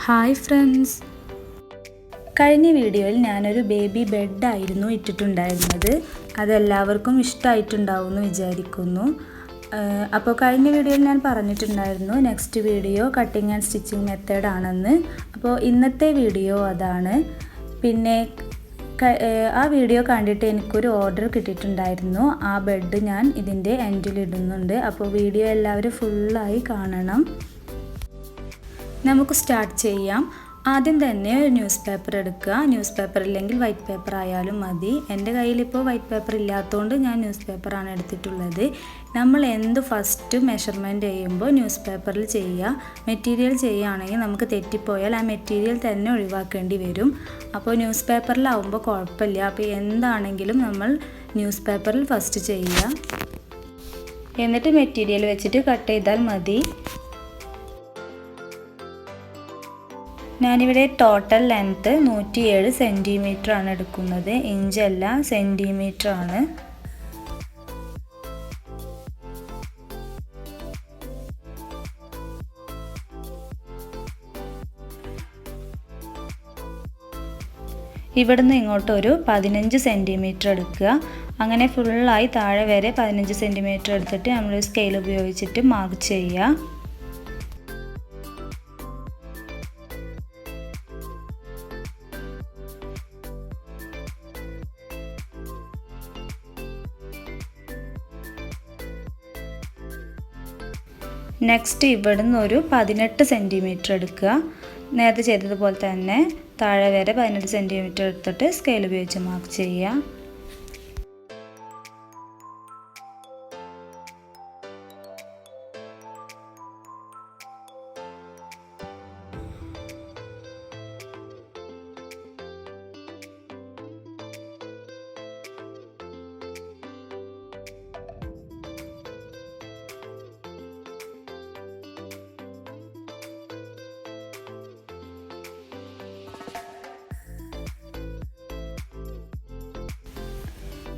Hi friends, കഴിഞ്ഞ വീഡിയോയിൽ ഞാനൊരു ബേബി ബെഡായിരുന്നു ഇട്ടിട്ടുണ്ടായിരുന്നത്. അതെല്ലാവർക്കും ഇഷ്ടമായിട്ടുണ്ടാവുമെന്ന് വിചാരിക്കുന്നു. അപ്പോൾ കഴിഞ്ഞ വീഡിയോയിൽ ഞാൻ പറഞ്ഞിട്ടുണ്ടായിരുന്നു next video cutting and stitching method ആണെന്ന്. അപ്പോൾ ഇന്നത്തെ വീഡിയോ അതാണ്. പിന്നെ ആ വീഡിയോ കണ്ടിട്ട് എനിക്കൊരു ഓർഡർ കിട്ടിയിട്ടുണ്ടായിരുന്നു. ആ ബെഡ് ഞാൻ ഇതിൻ്റെ എൻഡിൽ ഇടുന്നുണ്ട്. അപ്പോൾ വീഡിയോ എല്ലാവരും ഫുള്ളായി കാണണം. നമുക്ക് സ്റ്റാർട്ട് ചെയ്യാം. ആദ്യം തന്നെ ഒരു ന്യൂസ് പേപ്പർ എടുക്കുക. ന്യൂസ് പേപ്പർ ഇല്ലെങ്കിൽ വൈറ്റ് പേപ്പർ ആയാലും മതി. എൻ്റെ കയ്യിലിപ്പോൾ വൈറ്റ് പേപ്പർ ഇല്ലാത്തതുകൊണ്ട് ഞാൻ ന്യൂസ് പേപ്പറാണ് എടുത്തിട്ടുള്ളത്. നമ്മൾ എന്ത് ഫസ്റ്റ് മെഷർമെൻറ്റ് ചെയ്യുമ്പോൾ ന്യൂസ് പേപ്പറിൽ ചെയ്യുക. മെറ്റീരിയൽ ചെയ്യുകയാണെങ്കിൽ നമുക്ക് തെറ്റിപ്പോയാൽ ആ മെറ്റീരിയൽ തന്നെ ഒഴിവാക്കേണ്ടി വരും. അപ്പോൾ ന്യൂസ് പേപ്പറിലാവുമ്പോൾ കുഴപ്പമില്ല. അപ്പോൾ എന്താണെങ്കിലും നമ്മൾ ന്യൂസ് പേപ്പറിൽ ഫസ്റ്റ് ചെയ്യുക. എന്നിട്ട് മെറ്റീരിയൽ വെച്ചിട്ട് കട്ട് ചെയ്താൽ മതി. ഞാനിവിടെ ടോട്ടൽ ലെങ്ത്ത് 107 സെൻറ്റിമീറ്റർ ആണ് എടുക്കുന്നത്. ഇഞ്ചല്ല, സെൻറ്റിമീറ്റർ ആണ്. ഇവിടുന്ന് ഇങ്ങോട്ടൊരു 15 സെൻറ്റിമീറ്റർ എടുക്കുക. അങ്ങനെ ഫുള്ളായി താഴെ വരെ 15 സെൻറ്റിമീറ്റർ എടുത്തിട്ട് നമ്മൾ സ്കെയിൽ ഉപയോഗിച്ചിട്ട് മാർക്ക് ചെയ്യുക. നെക്സ്റ്റ് ഇവിടുന്ന് ഒരു 18 സെൻറ്റിമീറ്റർ എടുക്കുക. നേരത്തെ ചെയ്തതുപോലെ തന്നെ താഴെ വരെ 18 സെൻറ്റിമീറ്റർ എടുത്തിട്ട് സ്കെയിൽ ഉപയോഗിച്ച് മാർക്ക് ചെയ്യുക.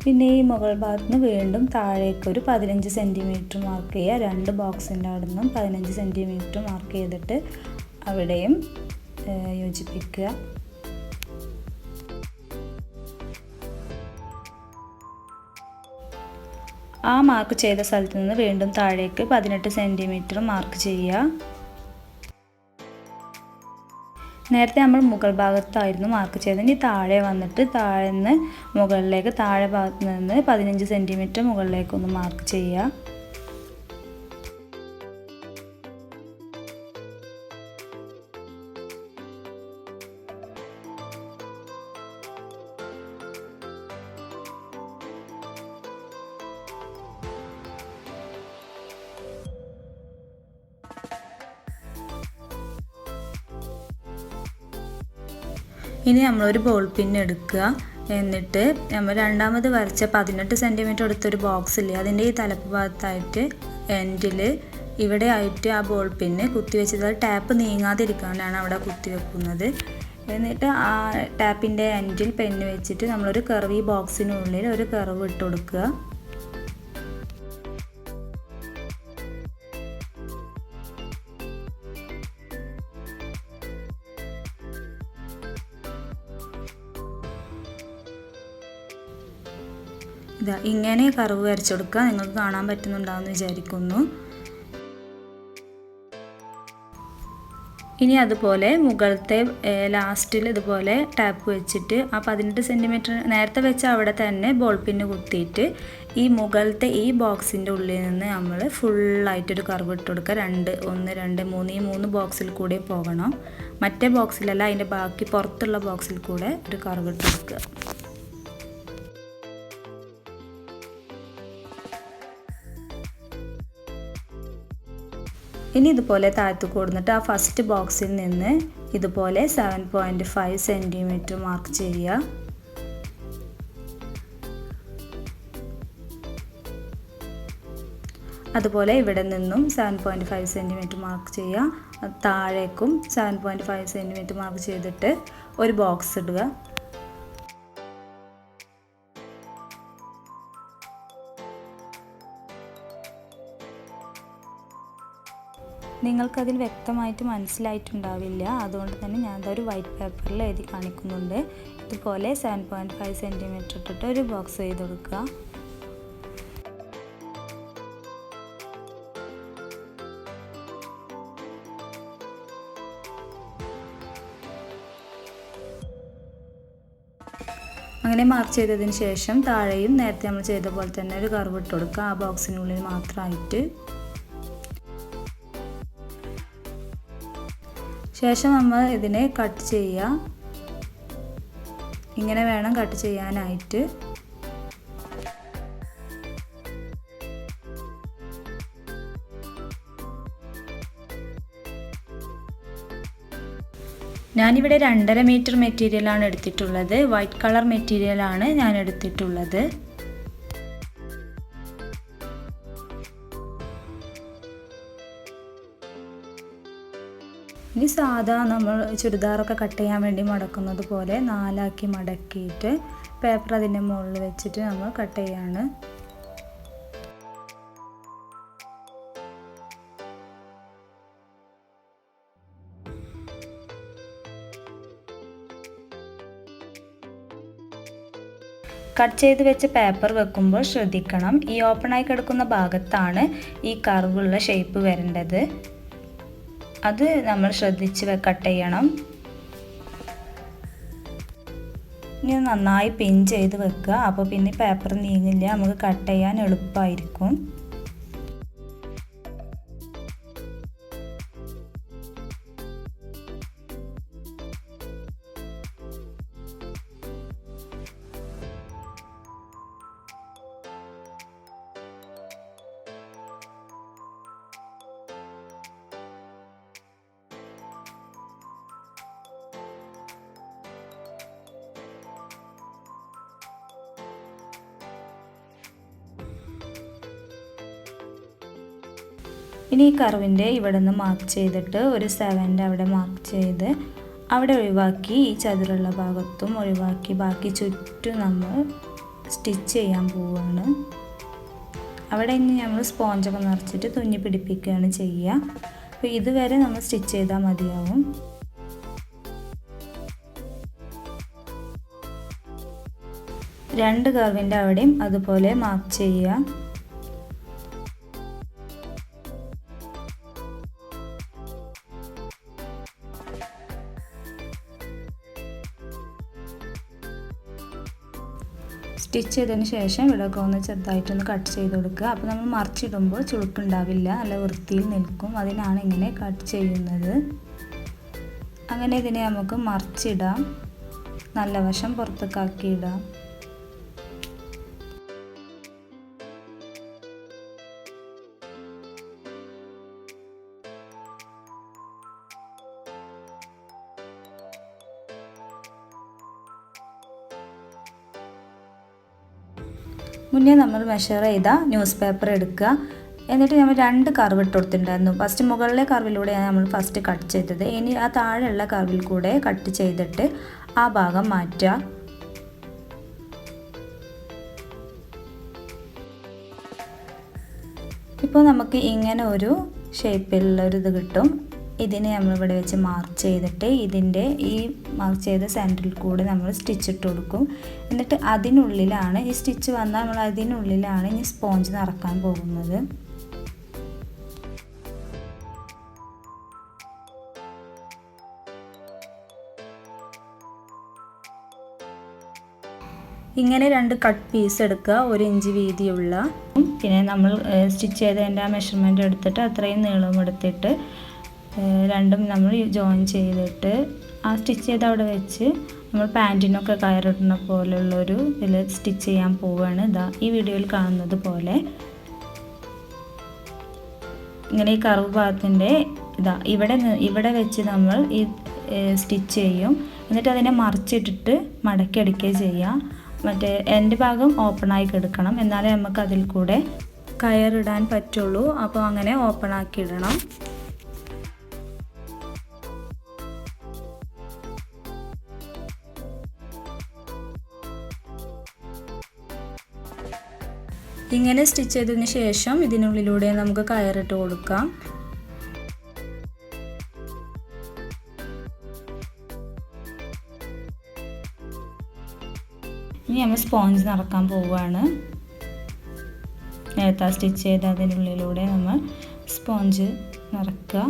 പിന്നെ ഈ മുകൾ ഭാഗത്ത് നിന്ന് വീണ്ടും താഴേക്ക് ഒരു 15 സെൻറ്റിമീറ്റർ മാർക്ക് ചെയ്യുക. രണ്ട് ബോക്സിൻ്റെ അവിടെ നിന്നും 15 സെൻറ്റിമീറ്റർ മാർക്ക് ചെയ്തിട്ട് അവിടെയും യോജിപ്പിക്കുക. ആ മാർക്ക് ചെയ്ത സ്ഥലത്ത് നിന്ന് വീണ്ടും താഴേക്ക് 18 സെൻറ്റിമീറ്റർ മാർക്ക് ചെയ്യുക. നേരത്തെ നമ്മൾ മുകൾ ഭാഗത്തായിരുന്നു മാർക്ക് ചെയ്തത്. ഇനി താഴെ വന്നിട്ട് താഴെ നിന്ന് മുകളിലേക്ക്, താഴെ ഭാഗത്ത് നിന്ന് 15 സെൻറ്റിമീറ്റർ മുകളിലേക്കൊന്ന് മാർക്ക് ചെയ്യുക. ഇനി നമ്മളൊരു ബോൾ പിൻ എടുക്കുക. എന്നിട്ട് നമ്മൾ രണ്ടാമത് വരച്ച 18 സെൻറ്റിമീറ്റർ എടുത്തൊരു ബോക്സ് ഇല്ലേ, അതിൻ്റെ ഈ തലപ്പ് ഭാഗത്തായിട്ട് എൻഡിൽ ഇവിടെ ആയിട്ട് ആ ബോൾ പിന്ന് കുത്തി വെച്ചത് ടാപ്പ് നീങ്ങാതിരിക്കാനാണ് അവിടെ കുത്തി വെക്കുന്നത്. എന്നിട്ട് ആ ടാപ്പിൻ്റെ എൻഡിൽ പെന്ന് വെച്ചിട്ട് നമ്മളൊരു കർവ്, ഈ ബോക്സിനുള്ളിൽ ഒരു കർവ് ഇട്ട് കൊടുക്കുക. ഇതാ ഇങ്ങനെ കർവ് വരച്ചു കൊടുക്കുക. നിങ്ങൾക്ക് കാണാൻ പറ്റുന്നുണ്ടാവുമെന്ന് വിചാരിക്കുന്നു. ഇനി അതുപോലെ മുകളിലത്തെ ലാസ്റ്റിൽ ഇതുപോലെ ടാപ്പ് വെച്ചിട്ട് ആ 18 സെൻറ്റിമീറ്റർ നേരത്തെ വെച്ച അവിടെ തന്നെ ബോൾ പിന്ന് കുത്തിയിട്ട് ഈ മുകളിലത്തെ ഈ ബോക്സിൻ്റെ ഉള്ളിൽ നിന്ന് നമ്മൾ ഫുള്ളായിട്ടൊരു കർവ് ഇട്ട് കൊടുക്കുക. 1 2 3 ഈ 3 ബോക്സിൽ കൂടെ പോകണം. മറ്റേ ബോക്സിലല്ല, അതിൻ്റെ ബാക്കി പുറത്തുള്ള ബോക്സിൽ കൂടെ ഒരു കർവ് ഇട്ട് കൊടുക്കുക. ഇനി ഇതുപോലെ താഴത്ത് കൊടുത്തിട്ട് ആ ഫസ്റ്റ് ബോക്സിൽ നിന്ന് ഇതുപോലെ 7.5 സെൻറ്റിമീറ്റർ മാർക്ക് ചെയ്യുക. അതുപോലെ ഇവിടെ നിന്നും 7.5 സെൻറ്റിമീറ്റർ മാർക്ക് ചെയ്യുക. താഴേക്കും 7.5 സെൻറ്റിമീറ്റർ മാർക്ക് ചെയ്തിട്ട് ഒരു ബോക്സ് ഇടുക. നിങ്ങൾക്കതിൽ വ്യക്തമായിട്ട് മനസ്സിലായിട്ടുണ്ടാവില്ല, അതുകൊണ്ട് തന്നെ ഞാനതൊരു വൈറ്റ് പേപ്പറിൽ എഴുതി കാണിക്കുന്നുണ്ട്. ഇതുപോലെ 7.5 സെൻറ്റിമീറ്റർ ഇട്ടിട്ട് ഒരു ബോക്സ് ചെയ്ത് കൊടുക്കുക. അങ്ങനെ മാർക്ക് ചെയ്തതിന് ശേഷം താഴെയും നേരത്തെ നമ്മൾ ചെയ്ത പോലെ തന്നെ ഒരു കർവ് ഇട്ട് കൊടുക്കുക, ആ ബോക്സിനുള്ളിൽ മാത്രമായിട്ട്. ശേഷം നമ്മൾ ഇതിനെ കട്ട് ചെയ്യുക. ഇങ്ങനെ വേണം കട്ട് ചെയ്യാനായിട്ട്. ഞാനിവിടെ 2.5 മീറ്റർ മെറ്റീരിയലാണ് എടുത്തിട്ടുള്ളത്. വൈറ്റ് കളർ മെറ്റീരിയലാണ് ഞാൻ എടുത്തിട്ടുള്ളത്. ഇനി സാധാ നമ്മൾ ചുരിദാറൊക്കെ കട്ട് ചെയ്യാൻ വേണ്ടി മടക്കുന്നത് പോലെ 4 ആക്കി മടക്കിയിട്ട് പേപ്പർ അതിൻ്റെ മുകളിൽ വെച്ചിട്ട് നമ്മൾ കട്ട് ചെയ്യാണ്. കട്ട് ചെയ്ത് വെച്ച പേപ്പർ വെക്കുമ്പോൾ ശ്രദ്ധിക്കണം, ഈ ഓപ്പണായി കിടക്കുന്ന ഭാഗത്താണ് ഈ കർവുള്ള ഷേപ്പ് വരേണ്ടത്. അത് നമ്മൾ ശ്രദ്ധിച്ച് കട്ട് ചെയ്യണം. ഇനി നന്നായി പിൻ ചെയ്ത് വെക്കുക, അപ്പോൾ പിന്നെ പേപ്പർ നീങ്ങില്ല, നമുക്ക് കട്ട് ചെയ്യാൻ എളുപ്പമായിരിക്കും. ഇനി ഈ കർവിൻ്റെ ഇവിടെ നിന്ന് മാർക്ക് ചെയ്തിട്ട് ഒരു 7 അവിടെ മാർക്ക് ചെയ്ത് അവിടെ ഒഴിവാക്കി ഈ ചതുരുള്ള ഭാഗത്തും ഒഴിവാക്കി ബാക്കി ചുറ്റും നമ്മൾ സ്റ്റിച്ച് ചെയ്യാൻ പോവുകയാണ്. അവിടെ ഇനി നമ്മൾ സ്പോഞ്ചൊക്കെ നിറച്ചിട്ട് തുന്നി പിടിപ്പിക്കുകയാണ് ചെയ്യുക. അപ്പോൾ ഇതുവരെ നമ്മൾ സ്റ്റിച്ച് ചെയ്താൽ മതിയാവും. രണ്ട് കർവിൻ്റെ അവിടെയും അതുപോലെ മാർക്ക് ചെയ്യുക. സ്റ്റിച്ച് ചെയ്തതിന് ശേഷം ഇവിടെയൊക്കെ ഒന്ന് ചെറുതായിട്ടൊന്ന് കട്ട് ചെയ്ത് കൊടുക്കുക. അപ്പോൾ നമ്മൾ മറിച്ചിടുമ്പോൾ ചുളുക്കുണ്ടാവില്ല, നല്ല വൃത്തിയിൽ നിൽക്കും. അതിനാണ് ഇങ്ങനെ കട്ട് ചെയ്യുന്നത്. അങ്ങനെ ഇതിനെ നമുക്ക് മറിച്ചിടാം, നല്ല വശം പുറത്തേക്കാക്കിയിടാം. മുന്നേ നമ്മൾ മെഷർ ചെയ്ത ന്യൂസ് പേപ്പർ എടുക്കുക. എന്നിട്ട് നമ്മൾ 2 കർവ് ഇട്ട് കൊടുത്തിട്ടുണ്ടായിരുന്നു. ഫസ്റ്റ് മുകളിലെ കർവിലൂടെയാണ് നമ്മൾ ഫസ്റ്റ് കട്ട് ചെയ്തത്. ഇനി ആ താഴെയുള്ള കർവിൽ കൂടെ കട്ട് ചെയ്തിട്ട് ആ ഭാഗം മാറ്റുക. ഇപ്പോൾ നമുക്ക് ഇങ്ങനെ ഒരു ഷേപ്പിലുള്ളൊരിത് കിട്ടും. ഇതിനെ നമ്മളിവിടെ വെച്ച് മാർക്ക് ചെയ്തിട്ട് ഇതിൻ്റെ ഈ മാർക്ക് ചെയ്ത സെൻറ്ററിൽ കൂടെ നമ്മൾ സ്റ്റിച്ച് ഇട്ട് കൊടുക്കും. എന്നിട്ട് അതിനുള്ളിലാണ് ഈ സ്റ്റിച്ച് വന്നാൽ നമ്മൾ അതിനുള്ളിലാണ് ഇനി സ്പോഞ്ച് നിറക്കാൻ പോകുന്നത്. ഇങ്ങനെ 2 കട്ട് പീസ് എടുക്കുക, 1 ഇഞ്ച് വീതിയുള്ള. പിന്നെ നമ്മൾ സ്റ്റിച്ച് ചെയ്തതിൻ്റെ ആ മെഷർമെൻറ്റ് എടുത്തിട്ട് അത്രയും നീളം എടുത്തിട്ട് രണ്ടും നമ്മൾ ജോയിൻ ചെയ്തിട്ട് ആ സ്റ്റിച്ച് ചെയ്ത് അവിടെ വെച്ച് നമ്മൾ പാൻറ്റിനൊക്കെ കയറിടുന്ന പോലുള്ളൊരു ഇതിൽ സ്റ്റിച്ച് ചെയ്യാൻ പോവുകയാണ്. ഇതാ ഈ വീഡിയോയിൽ കാണുന്നത് പോലെ ഇങ്ങനെ ഈ കർവ് ഭാഗത്തിൻ്റെ ഇതാ ഇവിടെ വെച്ച് നമ്മൾ ഈ സ്റ്റിച്ച് ചെയ്യും. എന്നിട്ട് അതിനെ മറിച്ചിട്ടിട്ട് മടക്കി അടിക്കുകയും ചെയ്യാം. മറ്റേ എൻ്റെ ഭാഗം ഓപ്പണായി കിടക്കണം, എന്നാലേ നമുക്ക് അതിൽ കൂടെ കയറിടാൻ പറ്റുള്ളൂ. അപ്പോൾ അങ്ങനെ ഓപ്പണാക്കി ഇടണം. ഇങ്ങനെ സ്റ്റിച്ച് ചെയ്തതിന് ശേഷം ഇതിനുള്ളിലൂടെ നമുക്ക് കയറിട്ട് കൊടുക്കാം. ഇനി നമ്മൾ സ്പോഞ്ച് നിറക്കാൻ പോവുകയാണ്. നേരത്തെ സ്റ്റിച്ച് ചെയ്ത് അതിനുള്ളിലൂടെ നമ്മൾ സ്പോഞ്ച് നിറക്കുക.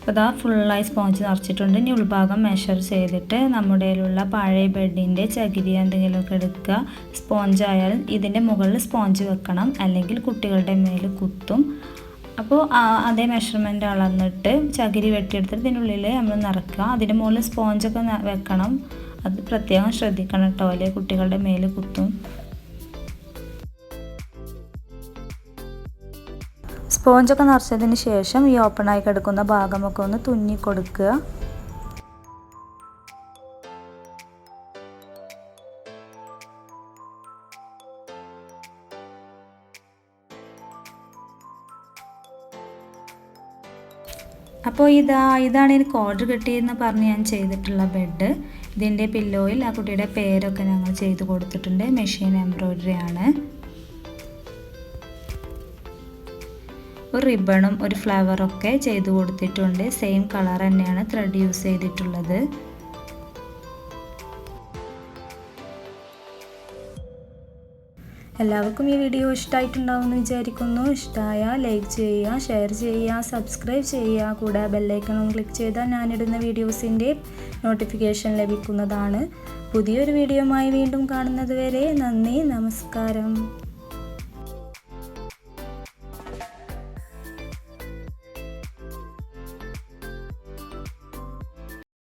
അപ്പോൾ ഇതാ ഫുള്ളായി സ്പോഞ്ച് നിറച്ചിട്ടുണ്ട്. ഇനി ഉൾഭാഗം മെഷർ ചെയ്തിട്ട് നമ്മുടെ കയ്യിലുള്ള പഴയ ബെഡിൻ്റെ ചകിരി എന്തെങ്കിലുമൊക്കെ എടുക്കുക. സ്പോഞ്ച് ആയാലും ഇതിൻ്റെ മുകളിൽ സ്പോഞ്ച് വെക്കണം, അല്ലെങ്കിൽ കുട്ടികളുടെ മേൽ കുത്തും. അപ്പോൾ അതേ മെഷർമെൻറ്റ് അളന്നിട്ട് ചകിരി വെട്ടിയെടുത്തിട്ട് ഇതിനുള്ളിൽ നമ്മൾ നിറക്കുക. അതിൻ്റെ മുകളിൽ സ്പോഞ്ചൊക്കെ വെക്കണം. അത് പ്രത്യേകം ശ്രദ്ധിക്കണം കേട്ടോ, അല്ലെങ്കിൽ കുട്ടികളുടെ മേൽ കുത്തും. സ്പോഞ്ചൊക്കെ നിറച്ചതിന് ശേഷം ഈ ഓപ്പണായി കിടക്കുന്ന ഭാഗമൊക്കെ ഒന്ന് തുന്നി കൊടുക്കുക. അപ്പോൾ ഇതാണ് എനിക്ക് ഓർഡർ കിട്ടിയെന്ന് പറഞ്ഞ് ഞാൻ ചെയ്തിട്ടുള്ള ബെഡ്. ഇതിൻ്റെ പില്ലോയിൽ ആ കുട്ടിയുടെ പേരൊക്കെ ഞങ്ങൾ ചെയ്ത് കൊടുത്തിട്ടുണ്ട്. മെഷീൻ എംബ്രോയ്ഡറി ആണ്. ഒരു റിബണും ഒരു ഫ്ലവറൊക്കെ ചെയ്ത് കൊടുത്തിട്ടുണ്ട്. സെയിം കളർ തന്നെയാണ് ത്രെഡ് യൂസ് ചെയ്തിട്ടുള്ളത്. എല്ലാവർക്കും ഈ വീഡിയോ ഇഷ്ടമായിട്ടുണ്ടാവുമെന്ന് വിചാരിക്കുന്നു. ഇഷ്ടമായാൽ ലൈക്ക് ചെയ്യുക, ഷെയർ ചെയ്യുക, സബ്സ്ക്രൈബ് ചെയ്യുക. കൂടെ ബെല്ലൈക്കണും ക്ലിക്ക് ചെയ്താൽ ഞാനിടുന്ന വീഡിയോസിൻ്റെ നോട്ടിഫിക്കേഷൻ ലഭിക്കുന്നതാണ്. പുതിയൊരു വീഡിയോയുമായി വീണ്ടും കാണുന്നത് വരെ നന്ദി, നമസ്കാരം.